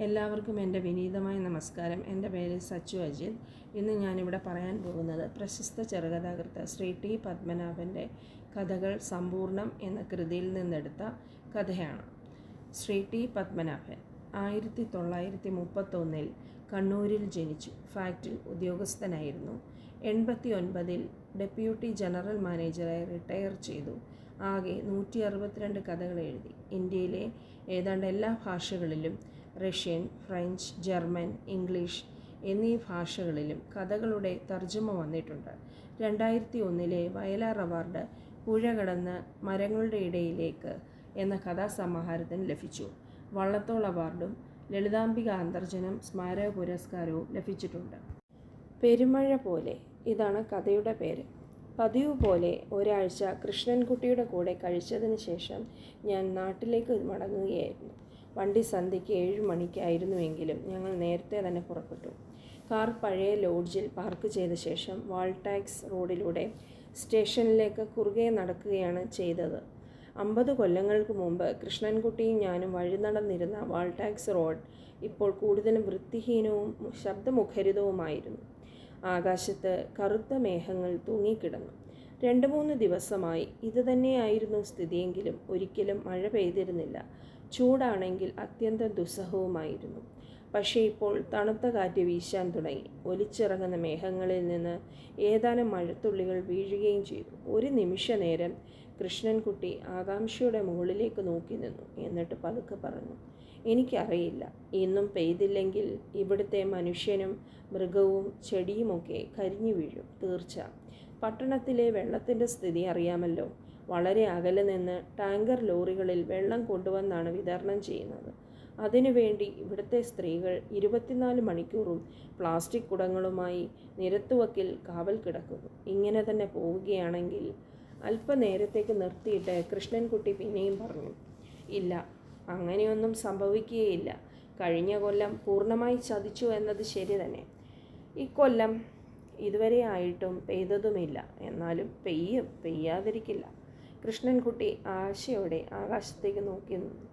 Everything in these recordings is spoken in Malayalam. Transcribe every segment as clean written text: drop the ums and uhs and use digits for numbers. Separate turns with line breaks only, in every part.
എല്ലാവർക്കും എൻ്റെ വിനീതമായ നമസ്കാരം. എൻ്റെ പേര് സച്ചു അജിത്. ഇന്ന് ഞാനിവിടെ പറയാൻ പോകുന്നത് പ്രശസ്ത ചെറുകഥാകൃത്ത് ശ്രീ ടി പത്മനാഭൻ്റെ കഥകൾ സമ്പൂർണം എന്ന കൃതിയിൽ നിന്നെടുത്ത കഥയാണ്. ശ്രീ ടി പത്മനാഭൻ 1931 കണ്ണൂരിൽ ജനിച്ചു. ഫാക്ടറി ഉദ്യോഗസ്ഥനായിരുന്നു. 89 ഡെപ്യൂട്ടി ജനറൽ മാനേജറായി റിട്ടയർ ചെയ്തു. ആകെ 162 കഥകൾ എഴുതി. ഇന്ത്യയിലെ ഏതാണ്ട് എല്ലാ ഭാഷകളിലും റഷ്യൻ, ഫ്രഞ്ച്, ജർമ്മൻ, ഇംഗ്ലീഷ് എന്നീ ഭാഷകളിലും കഥകളുടെ തർജ്ജമ വന്നിട്ടുണ്ട്. 2001 വയലാർ അവാർഡ് പുഴ കടന്ന് മരങ്ങളുടെ ഇടയിലേക്ക് എന്ന കഥാസമാഹാരത്തിന് ലഭിച്ചു. വള്ളത്തോൾ അവാർഡും ലളിതാംബിക അന്തർജനം സ്മാരക പുരസ്കാരവും ലഭിച്ചിട്ടുണ്ട്. പെരുമഴ പോലെ ഇതാണ് കഥയുടെ പേര്. പതിവ് പോലെ ഒരാഴ്ച കൃഷ്ണൻകുട്ടിയുടെ കൂടെ കഴിച്ചതിന് ശേഷം ഞാൻ നാട്ടിലേക്ക് മടങ്ങുകയായിരുന്നു. വണ്ടി സന്ധ്യയ്ക്ക് 7 മണിക്കായിരുന്നുവെങ്കിലും ഞങ്ങൾ നേരത്തെ തന്നെ പുറപ്പെട്ടു. കാർ പഴയ ലോഡ്ജിൽ പാർക്ക് ചെയ്ത ശേഷം വാൾടാക്സ് റോഡിലൂടെ സ്റ്റേഷനിലേക്ക് കുറുകെ നടക്കുകയാണ് ചെയ്തത്. 50 കൊല്ലങ്ങൾക്ക് മുമ്പ് കൃഷ്ണൻകുട്ടിയും ഞാനും വഴി നടന്നിരുന്ന വാൾടാക്സ് റോഡ് ഇപ്പോൾ കൂടുതലും വൃത്തിഹീനവും ശബ്ദമുഖരിതവുമായിരുന്നു. ആകാശത്ത് കറുത്ത മേഘങ്ങൾ തൂങ്ങിക്കിടന്നു. 2-3 ദിവസമായി ഇതുതന്നെയായിരുന്നു സ്ഥിതിയെങ്കിലും ഒരിക്കലും മഴ പെയ്തിരുന്നില്ല. ചൂടാണെങ്കിൽ അത്യന്തം ദുസ്സഹവുമായിരുന്നു. പക്ഷേ ഇപ്പോൾ തണുത്ത കാറ്റ് വീശാൻ തുടങ്ങി. ഒലിച്ചിറങ്ങുന്ന മേഘങ്ങളിൽ നിന്ന് ഏതാനും മഴത്തുള്ളികൾ വീഴുകയും ചെയ്തു. ഒരു നിമിഷ നേരം കൃഷ്ണൻകുട്ടി ആകാംക്ഷയുടെ മുകളിലേക്ക് നോക്കി നിന്നു. എന്നിട്ട് പതുക്കെ പറഞ്ഞു, എനിക്കറിയില്ല, ഇന്നും പെയ്തില്ലെങ്കിൽ ഇവിടുത്തെ മനുഷ്യനും മൃഗവും ചെടിയുമൊക്കെ കരിഞ്ഞു വീഴും, തീർച്ച. പട്ടണത്തിലെ വെള്ളത്തിൻ്റെ സ്ഥിതി അറിയാമല്ലോ. വളരെ അകലെ നിന്ന് ടാങ്കർ ലോറികളിൽ വെള്ളം കൊണ്ടുവന്നാണ് വിതരണം ചെയ്യുന്നത്. അതിനുവേണ്ടി ഇവിടുത്തെ സ്ത്രീകൾ 24 മണിക്കൂറും പ്ലാസ്റ്റിക് കുടങ്ങളുമായി നിരത്തുവക്കിൽ കാവൽ കിടക്കുന്നു. ഇങ്ങനെ തന്നെ പോവുകയാണെങ്കിൽ. അല്പനേരത്തേക്ക് നിർത്തിയിട്ട് കൃഷ്ണൻകുട്ടി പിന്നെയും പറഞ്ഞു, ഇല്ല, അങ്ങനെയൊന്നും സംഭവിക്കുകയില്ല. കഴിഞ്ഞ കൊല്ലം പൂർണ്ണമായി ചതിച്ചു എന്നത് ശരി തന്നെ. ഇക്കൊല്ലം ഇതുവരെ ആയിട്ടും പെയ്തതുമില്ല. എന്നാലും പെയ്യും, പെയ്യാതിരിക്കില്ല. കൃഷ്ണൻകുട്ടി ആശയോടെ ആകാശത്തേക്ക് നോക്കി നിന്നു.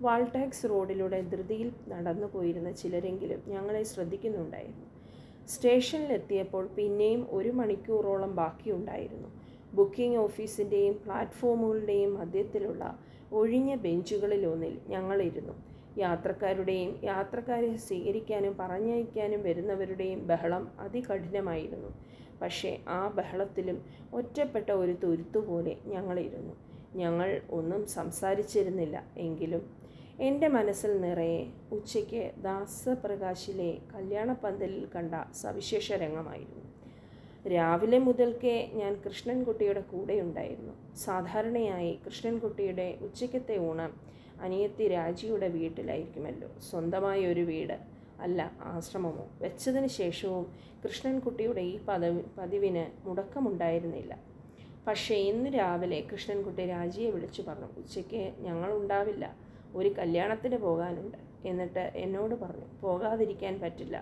വാൾടാക്സ് റോഡിലൂടെ ധൃതിയിൽ നടന്നു പോയിരുന്ന ചിലരെങ്കിലും ഞങ്ങളെ ശ്രദ്ധിക്കുന്നുണ്ടായിരുന്നു. സ്റ്റേഷനിലെത്തിയപ്പോൾ പിന്നെയും 1 മണിക്കൂറോളം ബാക്കിയുണ്ടായിരുന്നു. ബുക്കിംഗ് ഓഫീസിൻ്റെയും പ്ലാറ്റ്ഫോമുകളുടെയും മധ്യത്തിലുള്ള ഒഴിഞ്ഞ ബെഞ്ചുകളിലൊന്നിൽ ഞങ്ങളിരുന്നു. യാത്രക്കാരുടെയും യാത്രക്കാരെ സ്വീകരിക്കാനും പറഞ്ഞയക്കാനും വരുന്നവരുടെയും ബഹളം അതികഠിനമായിരുന്നു. പക്ഷേ ആ ബഹളത്തിലും ഒറ്റപ്പെട്ട ഒരു തുരുത്തുപോലെ ഞങ്ങളിരുന്നു. ഞങ്ങൾ ഒന്നും സംസാരിച്ചിരുന്നില്ല. എങ്കിലും എൻ്റെ മനസ്സിൽ നിറയെ ഉച്ചയ്ക്ക് ദാസപ്രകാശിലെ കല്യാണപ്പന്തലിൽ കണ്ട സവിശേഷ രംഗമായിരുന്നു. രാവിലെ മുതൽക്കേ ഞാൻ കൃഷ്ണൻകുട്ടിയുടെ കൂടെയുണ്ടായിരുന്നു. സാധാരണയായി കൃഷ്ണൻകുട്ടിയുടെ ഉച്ചയ്ക്കത്തെ ഊണ് അനിയത്തി രാജിയുടെ വീട്ടിലായിരിക്കുമല്ലോ. സ്വന്തമായ ഒരു വീട് അല്ല, ആശ്രമമോ വെച്ചതിന് ശേഷവും കൃഷ്ണൻകുട്ടിയുടെ ഈ പതിവിന് മുടക്കമുണ്ടായിരുന്നില്ല. പക്ഷേ ഇന്ന് രാവിലെ കൃഷ്ണൻകുട്ടി രാജിയെ വിളിച്ചു പറഞ്ഞു, ഉച്ചയ്ക്ക് ഞങ്ങളുണ്ടാവില്ല, ഒരു കല്യാണത്തിന് പോകാനുണ്ട്. എന്നിട്ട് എന്നോട് പറഞ്ഞു, പോകാതിരിക്കാൻ പറ്റില്ല.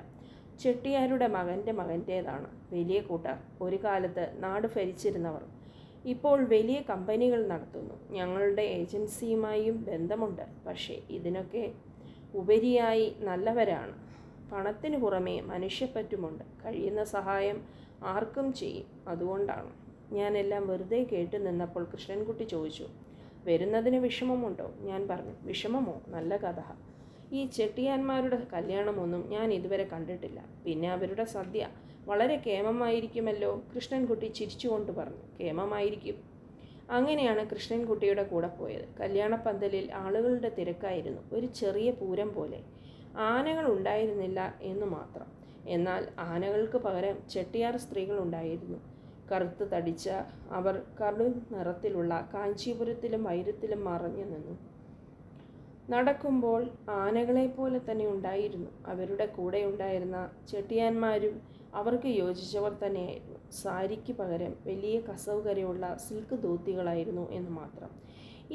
ചെട്ടിയാരുടെ മകൻ്റേതാണ്. വലിയ കൂട്ടർ, ഒരു കാലത്ത് നാട് ഭരിച്ചിരുന്നവർ. ഇപ്പോൾ വലിയ കമ്പനികൾ നടത്തുന്നു. ഞങ്ങളുടെ ഏജൻസിയുമായും ബന്ധമുണ്ട്. പക്ഷേ ഇതിനൊക്കെ ഉപരിയായി നല്ലവരാണ്. പണത്തിന് പുറമേ മനുഷ്യപ്പറ്റുമുണ്ട്. കഴിയുന്ന സഹായം ആർക്കും ചെയ്യും. അതുകൊണ്ടാണ്. ഞാനെല്ലാം വെറുതെ കേട്ടു നിന്നപ്പോൾ കൃഷ്ണൻകുട്ടി ചോദിച്ചു, വരുന്നതിന് വിഷമമുണ്ടോ? ഞാൻ പറഞ്ഞു, വിഷമമോ? നല്ല കഥ. ഈ ചെട്ടിയാന്മാരുടെ കല്യാണമൊന്നും ഞാൻ ഇതുവരെ കണ്ടിട്ടില്ല. പിന്നെ അവരുടെ സദ്യ വളരെ കേമമായിരിക്കുമല്ലോ. കൃഷ്ണൻകുട്ടി ചിരിച്ചുകൊണ്ട് പറഞ്ഞു, കേമമായിരിക്കും. അങ്ങനെയാണ് കൃഷ്ണൻകുട്ടിയുടെ കൂടെ പോയത്. കല്യാണപ്പന്തലിൽ ആളുകളുടെ തിരക്കായിരുന്നു. ഒരു ചെറിയ പൂരം പോലെ. ആനകൾ ഉണ്ടായിരുന്നില്ല എന്നു മാത്രം. എന്നാൽ ആനകൾക്ക് പകരം ചെട്ടിയാർ സ്ത്രീകളുണ്ടായിരുന്നു. കറുത്ത് തടിച്ച അവർ കടു നിറത്തിലുള്ള കാഞ്ചീപുരത്തിലും വൈരത്തിലും മറഞ്ഞു നിന്നു. നടക്കുമ്പോൾ ആനകളെപ്പോലെ തന്നെ ഉണ്ടായിരുന്നു. അവരുടെ കൂടെ ഉണ്ടായിരുന്ന ചെട്ടിയാന്മാരും അവർക്ക് യോജിച്ചവർ തന്നെയായിരുന്നു. സാരിക്ക് പകരം വലിയ കസവുകരയുള്ള സിൽക്ക് ധോത്തികളായിരുന്നു എന്ന് മാത്രം.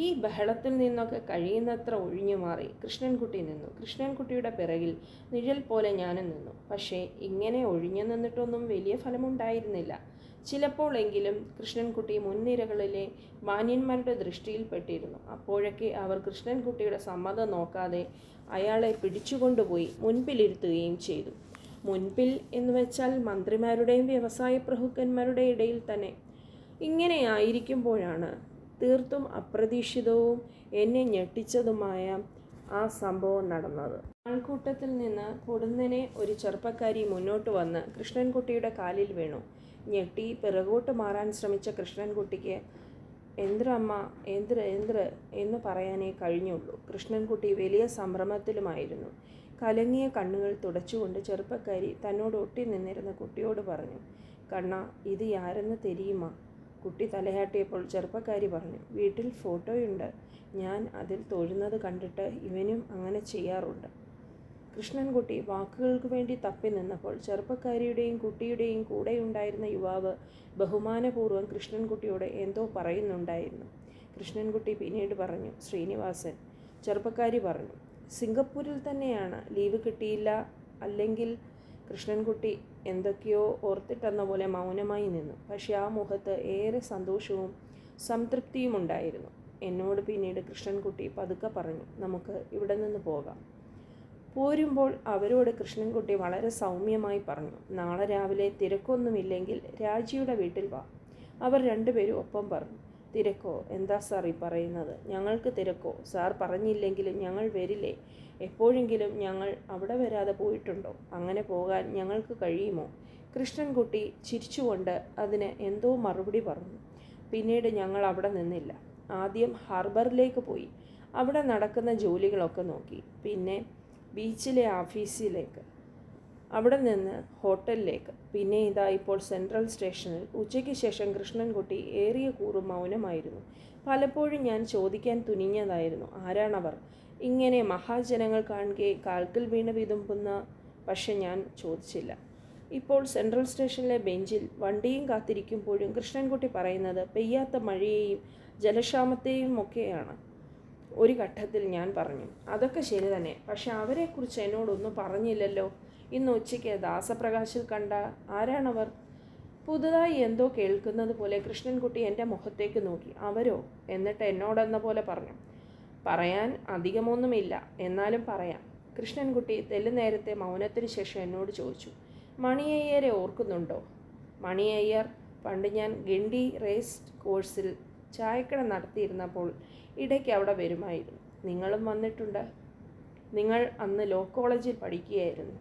ഈ ബഹളത്തിൽ നിന്നൊക്കെ കഴിയുന്നത്ര ഒഴിഞ്ഞു മാറി കൃഷ്ണൻകുട്ടി നിന്നു. കൃഷ്ണൻകുട്ടിയുടെ പിറകിൽ നിഴൽ പോലെ ഞാനും നിന്നു. പക്ഷേ ഇങ്ങനെ ഒഴിഞ്ഞു നിന്നിട്ടൊന്നും വലിയ ഫലമുണ്ടായിരുന്നില്ല. ചിലപ്പോഴെങ്കിലും കൃഷ്ണൻകുട്ടി മുൻനിരകളിലെ മാന്യന്മാരുടെ ദൃഷ്ടിയിൽപ്പെട്ടിരുന്നു. അപ്പോഴൊക്കെ അവർ കൃഷ്ണൻകുട്ടിയുടെ സമ്മതം നോക്കാതെ അയാളെ പിടിച്ചുകൊണ്ടുപോയി മുൻപിലിരുത്തുകയും ചെയ്തു. മുൻപിൽ എന്ന് വെച്ചാൽ മന്ത്രിമാരുടെയും വ്യവസായ പ്രഭുക്കന്മാരുടെ ഇടയിൽ തന്നെ. ഇങ്ങനെയായിരിക്കുമ്പോഴാണ് തീർത്തും അപ്രതീക്ഷിതവും എന്നെ ഞെട്ടിച്ചതുമായ ആ സംഭവം നടന്നത്. ആൾക്കൂട്ടത്തിൽ നിന്ന് പൊടുന്നനെ ഒരു ചെറുപ്പക്കാരി മുന്നോട്ട് വന്ന് കൃഷ്ണൻകുട്ടിയുടെ കാലിൽ വീണു. ഞെട്ടി പിറകോട്ട് മാറാൻ ശ്രമിച്ച കൃഷ്ണൻകുട്ടിക്ക് എന്ത്ര അമ്മ എന്ത്ര എന്ന് പറയാനേ കഴിഞ്ഞുള്ളൂ. കൃഷ്ണൻകുട്ടി വലിയ സംഭ്രമത്തിലുമായിരുന്നു. കലങ്ങിയ കണ്ണുകൾ തുടച്ചുകൊണ്ട് ചെറുപ്പക്കാരി തന്നോട് ഒട്ടി നിന്നിരുന്ന കുട്ടിയോട് പറഞ്ഞു, കണ്ണ, ഇത് ആരെന്ന് തെരിയുമാ? കുട്ടി തലയാട്ടിയപ്പോൾ ചെറുപ്പക്കാരി പറഞ്ഞു, വീട്ടിൽ ഫോട്ടോയുണ്ട്. ഞാൻ അതിൽ തൊഴുന്നത് കണ്ടിട്ട് ഇവനും അങ്ങനെ ചെയ്യാറുണ്ട്. കൃഷ്ണൻകുട്ടി വാക്കുകൾക്ക് വേണ്ടി തപ്പി നിന്നപ്പോൾ ചെറുപ്പക്കാരിയുടെയും കുട്ടിയുടെയും കൂടെയുണ്ടായിരുന്ന യുവാവ് ബഹുമാനപൂർവ്വം കൃഷ്ണൻകുട്ടിയോട് എന്തോ പറയുന്നുണ്ടായിരുന്നു. കൃഷ്ണൻകുട്ടി പിന്നീട് പറഞ്ഞു, ശ്രീനിവാസൻ. ചെറുപ്പക്കാരി പറഞ്ഞു, സിംഗപ്പൂരിൽ തന്നെയാണ്, ലീവ് കിട്ടിയില്ല. അല്ലെങ്കിൽ കൃഷ്ണൻകുട്ടി എന്തൊക്കെയോ ഓർത്തിട്ടെന്ന പോലെ മൗനമായി നിന്നു. പക്ഷെ ആ മുഖത്ത് ഏറെ സന്തോഷവും സംതൃപ്തിയും ഉണ്ടായിരുന്നു. എന്നോട് പിന്നീട് കൃഷ്ണൻകുട്ടി പതുക്കെ പറഞ്ഞു, നമുക്ക് ഇവിടെ നിന്ന് പോകാം. പോരുമ്പോൾ അവരോട് കൃഷ്ണൻകുട്ടി വളരെ സൗമ്യമായി പറഞ്ഞു, നാളെ രാവിലെ തിരക്കൊന്നുമില്ലെങ്കിൽ രാജിയുടെ വീട്ടിൽ വാ. അവർ രണ്ടുപേരും ഒപ്പം പറഞ്ഞു. തിരക്കോ? എന്താ സാർ ഈ പറയുന്നത്? ഞങ്ങൾക്ക് തിരക്കോ? സാർ പറഞ്ഞില്ലെങ്കിലും ഞങ്ങൾ വരില്ലേ? എപ്പോഴെങ്കിലും ഞങ്ങൾ അവിടെ വരാതെ പോയിട്ടുണ്ടോ? അങ്ങനെ പോകാൻ ഞങ്ങൾക്ക് കഴിയുമോ? കൃഷ്ണൻകുട്ടി ചിരിച്ചുകൊണ്ട് അതിന് എന്തോ മറുപടി പറഞ്ഞു. പിന്നീട് ഞങ്ങൾ അവിടെ നിന്നില്ല. ആദ്യം ഹാർബറിലേക്ക് പോയി. അവിടെ നടക്കുന്ന ജോലികളൊക്കെ നോക്കി. പിന്നെ ബീച്ചിലെ ഓഫീസിലേക്ക്, അവിടെ നിന്ന് ഹോട്ടലിലേക്ക്, പിന്നെ ഇതാ ഇപ്പോൾ സെൻട്രൽ സ്റ്റേഷനിൽ. ഉച്ചയ്ക്ക് ശേഷം കൃഷ്ണൻകുട്ടി ഏറിയ കൂറും മൗനമായിരുന്നു. പലപ്പോഴും ഞാൻ ചോദിക്കാൻ തുനിഞ്ഞതായിരുന്നു, ആരാണവർ? ഇങ്ങനെ മഹാജനങ്ങൾ കാണുകെ കാൽക്കൽ വീണ് വിതുമ്പുന്ന. പക്ഷെ ഞാൻ ചോദിച്ചില്ല. ഇപ്പോൾ സെൻട്രൽ സ്റ്റേഷനിലെ ബെഞ്ചിൽ വണ്ടിയും കാത്തിരിക്കുമ്പോഴും കൃഷ്ണൻകുട്ടി പറയുന്നത് പെയ്യാത്ത മഴയെയും ജലക്ഷാമത്തെയും ഒക്കെയാണ്. ഒരു ഘട്ടത്തിൽ ഞാൻ പറഞ്ഞു, അതൊക്കെ ശരി തന്നെ, പക്ഷെ അവരെക്കുറിച്ച് എന്നോടൊന്നും പറഞ്ഞില്ലല്ലോ. ഇന്ന് ഉച്ചയ്ക്ക് ദാസപ്രകാശിൽ കണ്ട ആരാണവർ? പുതുതായി എന്തോ കേൾക്കുന്നത് പോലെ കൃഷ്ണൻകുട്ടി എൻ്റെ മുഖത്തേക്ക് നോക്കി. അവരോ? എന്നിട്ട് എന്നോടെന്ന പോലെ പറഞ്ഞു, പറയാൻ അധികമൊന്നുമില്ല, എന്നാലും പറയാം. കൃഷ്ണൻകുട്ടി തെല്ലു നേരത്തെ മൗനത്തിന് ശേഷം എന്നോട് ചോദിച്ചു, മണിയയ്യരെ ഓർക്കുന്നുണ്ടോ? മണിയയ്യർ പണ്ട് ഞാൻ ഗിണ്ടി റേസ് കോഴ്സിൽ ചായക്കട നടത്തിയിരുന്നപ്പോൾ ഇടയ്ക്ക് അവിടെ വരുമായിരുന്നു. നിങ്ങളും വന്നിട്ടുണ്ട്. നിങ്ങൾ അന്ന് ലോ കോളേജിൽ പഠിക്കുകയായിരുന്നു.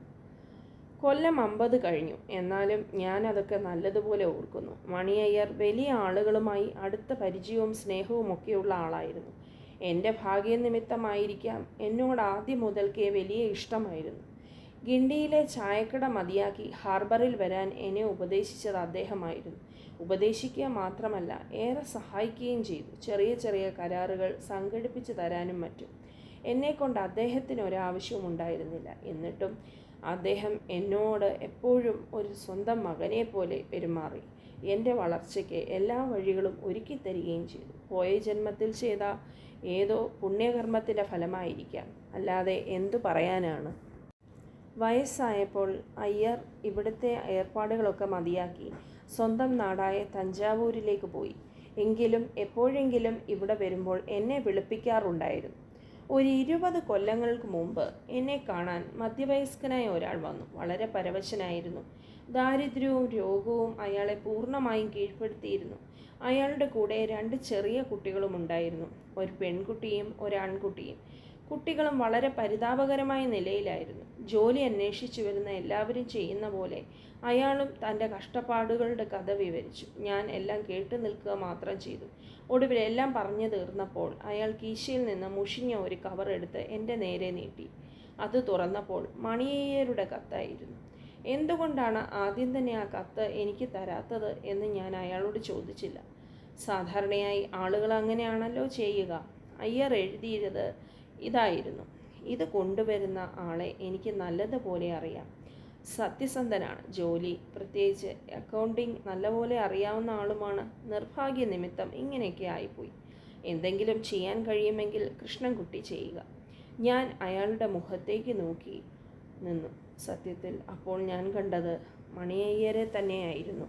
കൊല്ലം 50 കഴിഞ്ഞു. എന്നാലും ഞാൻ അതൊക്കെ നല്ലതുപോലെ ഓർക്കുന്നു. മണിയയ്യർ വലിയ ആളുകളുമായി അടുത്ത പരിചയവും സ്നേഹവും ഒക്കെയുള്ള ആളായിരുന്നു. എൻ്റെ ഭാഗ്യനിമിത്തമായിരിക്കാം എന്നോട് ആദ്യം മുതൽക്കേ വലിയ ഇഷ്ടമായിരുന്നു. ഗിണ്ടിയിലെ ചായക്കട മതിയാക്കി ഹാർബറിൽ വരാൻ എന്നെ ഉപദേശിച്ചത് അദ്ദേഹമായിരുന്നു. ഉപദേശിക്കുക മാത്രമല്ല, ഏറെ സഹായിക്കുകയും ചെയ്തു. ചെറിയ ചെറിയ കരാറുകൾ സംഘടിപ്പിച്ചു തരാനും മറ്റും. എന്നെക്കൊണ്ട് അദ്ദേഹത്തിന് ഒരാവശ്യവും ഉണ്ടായിരുന്നില്ല. എന്നിട്ടും അദ്ദേഹം എന്നോട് എപ്പോഴും ഒരു സ്വന്തം മകനെ പോലെ പെരുമാറി. എൻ്റെ വളർച്ചയ്ക്ക് എല്ലാ വഴികളും ഒരുക്കി തരികയും ചെയ്തു. പോയ ജന്മത്തിൽ ചെയ്ത ഏതോ പുണ്യകർമ്മത്തിൻ്റെ ഫലമായിരിക്കാം, അല്ലാതെ എന്തു പറയാനാണ്. വയസ്സായപ്പോൾ അയ്യർ ഇവിടുത്തെ ഏർപ്പാടുകളൊക്കെ മതിയാക്കി സ്വന്തം നാടായ തഞ്ചാവൂരിലേക്ക് പോയി. എങ്കിലും എപ്പോഴെങ്കിലും ഇവിടെ വരുമ്പോൾ എന്നെ വിളിപ്പിക്കാറുണ്ടായിരുന്നു. ഒരു 20 കൊല്ലങ്ങൾക്ക് മുമ്പ് എന്നെ കാണാൻ മധ്യവയസ്കനായ ഒരാൾ വന്നു. വളരെ പരവശനായിരുന്നു. ദാരിദ്ര്യവും രോഗവും അയാളെ പൂർണ്ണമായും കീഴ്പ്പെടുത്തിയിരുന്നു. അയാളുടെ കൂടെ 2 ചെറിയ കുട്ടികളും ഉണ്ടായിരുന്നു, ഒരു പെൺകുട്ടിയും ഒരാൺകുട്ടിയും. കുട്ടികളും വളരെ പരിതാപകരമായ നിലയിലായിരുന്നു. ജോലി അന്വേഷിച്ചു വരുന്ന എല്ലാവരും ചെയ്യുന്ന പോലെ അയാളും തൻ്റെ കഷ്ടപ്പാടുകളുടെ കഥ വിവരിച്ചു. ഞാൻ എല്ലാം കേട്ടു നിൽക്കുക മാത്രം ചെയ്തു. ഒടുവിൽ എല്ലാം പറഞ്ഞു തീർന്നപ്പോൾ അയാൾ കീശയിൽ നിന്ന് മുഷിഞ്ഞ ഒരു കവർ എടുത്ത് എൻ്റെ നേരെ നീട്ടി. അത് തുറന്നപ്പോൾ മണിയയ്യരുടെ കത്തായിരുന്നു. എന്തുകൊണ്ടാണ് ആദ്യം തന്നെ ആ കത്ത് എനിക്ക് തരാത്തത് എന്ന് ഞാൻ അയാളോട് ചോദിച്ചില്ല. സാധാരണയായി ആളുകൾ അങ്ങനെയാണല്ലോ ചെയ്യുക. അയ്യർ എഴുതിയത് ഇതായിരുന്നു, ഇത് കൊണ്ടുവരുന്ന ആളെ എനിക്ക് നല്ലതുപോലെ അറിയാം. സത്യസന്ധനാണ്. ജോലി, പ്രത്യേകിച്ച് അക്കൗണ്ടിങ് നല്ലപോലെ അറിയാവുന്ന ആളുമാണ്. നിർഭാഗ്യ നിമിത്തം ഇങ്ങനെയൊക്കെ ആയിപ്പോയി. എന്തെങ്കിലും ചെയ്യാൻ കഴിയുമെങ്കിൽ കൃഷ്ണൻകുട്ടി ചെയ്യുക. ഞാൻ അയാളുടെ മുഖത്തേക്ക് നോക്കി നിന്നു. സത്യത്തിൽ അപ്പോൾ ഞാൻ കണ്ടത് മണിയയ്യരെ തന്നെയായിരുന്നു.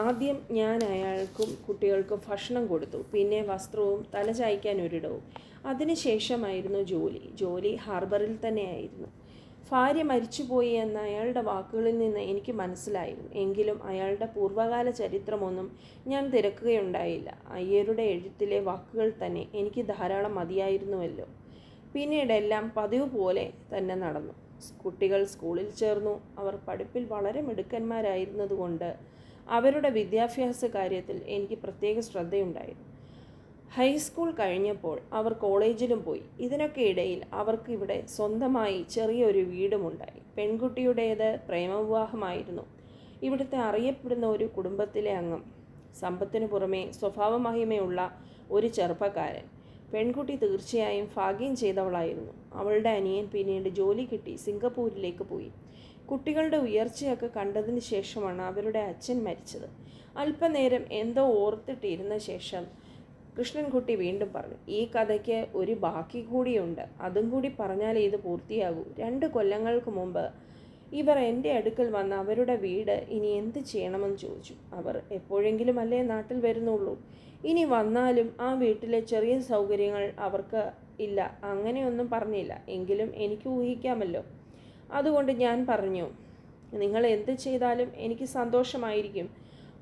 ആദ്യം ഞാൻ അയാൾക്കും കുട്ടികൾക്കും ഭക്ഷണം കൊടുത്തു. പിന്നെ വസ്ത്രവും തലചായ്ക്കാൻ ഒരിടവും. അതിനുശേഷമായിരുന്നു ജോലി ഹാർബറിൽ തന്നെയായിരുന്നു. ഭാര്യ മരിച്ചുപോയി എന്ന അയാളുടെ വാക്കുകളിൽ നിന്ന് എനിക്ക് മനസ്സിലായിരുന്നു. എങ്കിലും അയാളുടെ പൂർവ്വകാല ചരിത്രമൊന്നും ഞാൻ തിരക്കുകയുണ്ടായില്ല. അയ്യരുടെ എഴുത്തിലെ വാക്കുകൾ തന്നെ എനിക്ക് ധാരാളം മതിയായിരുന്നുവല്ലോ. പിന്നീടെല്ലാം പതിവ് പോലെ തന്നെ നടന്നു. കുട്ടികൾ സ്കൂളിൽ ചേർന്നു. അവർ പഠിപ്പിൽ വളരെ മിടുക്കന്മാരായിരുന്നതുകൊണ്ട് അവരുടെ വിദ്യാഭ്യാസ കാര്യത്തിൽ എനിക്ക് പ്രത്യേക ശ്രദ്ധയുണ്ടായിരുന്നു. ഹൈസ്കൂൾ കഴിഞ്ഞപ്പോൾ അവർ കോളേജിലും പോയി. ഇതിനൊക്കെ ഇടയിൽ അവർക്ക് ഇവിടെ സ്വന്തമായി ചെറിയൊരു വീടുമുണ്ടായി. പെൺകുട്ടിയുടേത് പ്രേമവിവാഹമായിരുന്നു. ഇവിടുത്തെ അറിയപ്പെടുന്ന ഒരു കുടുംബത്തിലെ അംഗം. സമ്പത്തിനു പുറമെ സ്വഭാവമഹിമയുള്ള ഒരു ചെറുപ്പക്കാരൻ. പെൺകുട്ടി തീർച്ചയായും ഭാഗ്യം ചെയ്തവളായിരുന്നു. അവളുടെ അനിയൻ പിന്നീട് ജോലി കിട്ടി സിംഗപ്പൂരിലേക്ക് പോയി. കുട്ടികളുടെ ഉയർച്ചയൊക്കെ കണ്ടതിന് ശേഷമാണ് അവരുടെ അച്ഛൻ മരിച്ചത്. അല്പനേരം എന്തോ ഓർത്തിട്ടിരുന്ന ശേഷം കൃഷ്ണൻകുട്ടി വീണ്ടും പറഞ്ഞു, ഈ കഥയ്ക്ക് ഒരു ബാക്കി കൂടിയുണ്ട്. അതും കൂടി പറഞ്ഞാലേ ഇത് പൂർത്തിയാകൂ. 2 കൊല്ലങ്ങൾക്ക് മുമ്പ് ഇവർ എൻ്റെ അടുക്കൽ വന്ന് അവരുടെ വീട് ഇനി എന്ത് ചെയ്യണമെന്ന് ചോദിച്ചു. അവർ എപ്പോഴെങ്കിലും അല്ലേ നാട്ടിൽ വരുന്നുള്ളൂ. ഇനി വന്നാലും ആ വീട്ടിലെ ചെറിയ സൗകര്യങ്ങൾ അവർക്ക് ഇല്ല. അങ്ങനെയൊന്നും പറഞ്ഞില്ല. എങ്കിലും എനിക്ക് ഊഹിക്കാമല്ലോ. അതുകൊണ്ട് ഞാൻ പറഞ്ഞു, നിങ്ങൾ എന്ത് ചെയ്താലും എനിക്ക് സന്തോഷമായിരിക്കും.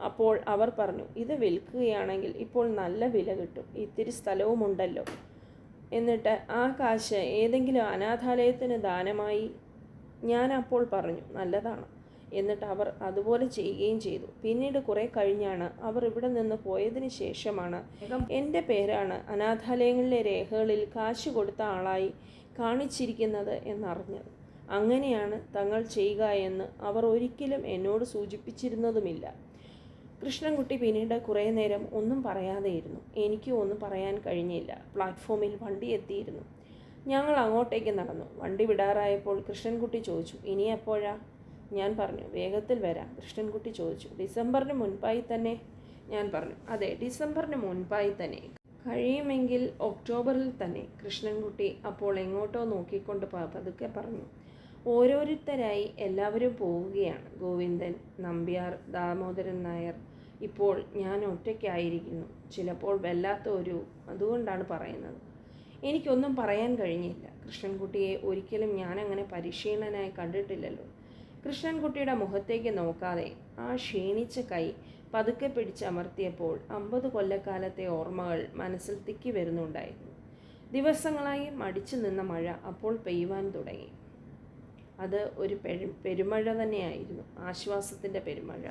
അപ്പോൾ അവർ പറഞ്ഞു, ഇത് വിൽക്കുകയാണെങ്കിൽ ഇപ്പോൾ നല്ല വില കിട്ടും. ഇത്തിരി സ്ഥലവുമുണ്ടല്ലോ. എന്നിട്ട് ആ കാശ് ഏതെങ്കിലും അനാഥാലയത്തിന് ദാനമായി. ഞാൻ അപ്പോൾ പറഞ്ഞു, നല്ലതാണ്. എന്നിട്ട് അവർ അതുപോലെ ചെയ്യുകയും ചെയ്തു. പിന്നീട് കുറേ കഴിഞ്ഞാണ് അവർ ഇവിടെ നിന്ന് പോയതിന് ശേഷമാണ് എൻ്റെ പേരാണ് അനാഥാലയങ്ങളിലെ രേഖകളിൽ കാശ് കൊടുത്ത ആളായി കാണിച്ചിരിക്കുന്നത് എന്നറിഞ്ഞത്. അങ്ങനെയാണ് തങ്ങൾ ചെയ്യുക എന്ന് അവർ ഒരിക്കലും എന്നോട് സൂചിപ്പിച്ചിരുന്നതുമില്ല. കൃഷ്ണൻകുട്ടി പിന്നീട് കുറേ നേരം ഒന്നും പറയാതെയിരുന്നു. എനിക്കും ഒന്നും പറയാൻ കഴിഞ്ഞില്ല. പ്ലാറ്റ്ഫോമിൽ വണ്ടി എത്തിയിരുന്നു. ഞങ്ങൾ അങ്ങോട്ടേക്ക് നടന്നു. വണ്ടി വിടാറായപ്പോൾ കൃഷ്ണൻകുട്ടി ചോദിച്ചു, ഇനി എപ്പോഴാ? ഞാൻ പറഞ്ഞു, വേഗത്തിൽ വരാം. കൃഷ്ണൻകുട്ടി ചോദിച്ചു, ഡിസംബറിന് മുൻപായി തന്നെ? ഞാൻ പറഞ്ഞു, അതെ, ഡിസംബറിന് മുൻപായി തന്നെ. കഴിയുമെങ്കിൽ ഒക്ടോബറിൽ തന്നെ. കൃഷ്ണൻകുട്ടി അപ്പോൾ എങ്ങോട്ടോ നോക്കിക്കൊണ്ട് പതുക്കെ പറഞ്ഞു, ഓരോരുത്തരായി എല്ലാവരും പോവുകയാണ്. ഗോവിന്ദൻ, നമ്പ്യാർ, ദാമോദരൻ നായർ. ഇപ്പോൾ ഞാൻ ഒറ്റയ്ക്കായിരിക്കുന്നു. ചിലപ്പോൾ അതുകൊണ്ടാണ് പറയുന്നത്. എനിക്കൊന്നും പറയാൻ കഴിഞ്ഞില്ല. കൃഷ്ണൻകുട്ടിയെ ഒരിക്കലും ഞാനങ്ങനെ പരിശീലനായി കണ്ടിട്ടില്ലല്ലോ. കൃഷ്ണൻകുട്ടിയുടെ മുഖത്തേക്ക് നോക്കാതെ ആ ക്ഷീണിച്ച കൈ പതുക്കെ പിടിച്ചമർത്തിയപ്പോൾ 50 കൊല്ലക്കാലത്തെ ഓർമ്മകൾ മനസ്സിൽ തിക്കി വരുന്നുണ്ടായിരുന്നു. ദിവസങ്ങളായി മടിച്ചു നിന്ന മഴ അപ്പോൾ പെയ്യുവാൻ തുടങ്ങി. അത് ഒരു പെരുമഴ തന്നെയായിരുന്നു. ആശ്വാസത്തിൻ്റെ പെരുമഴ.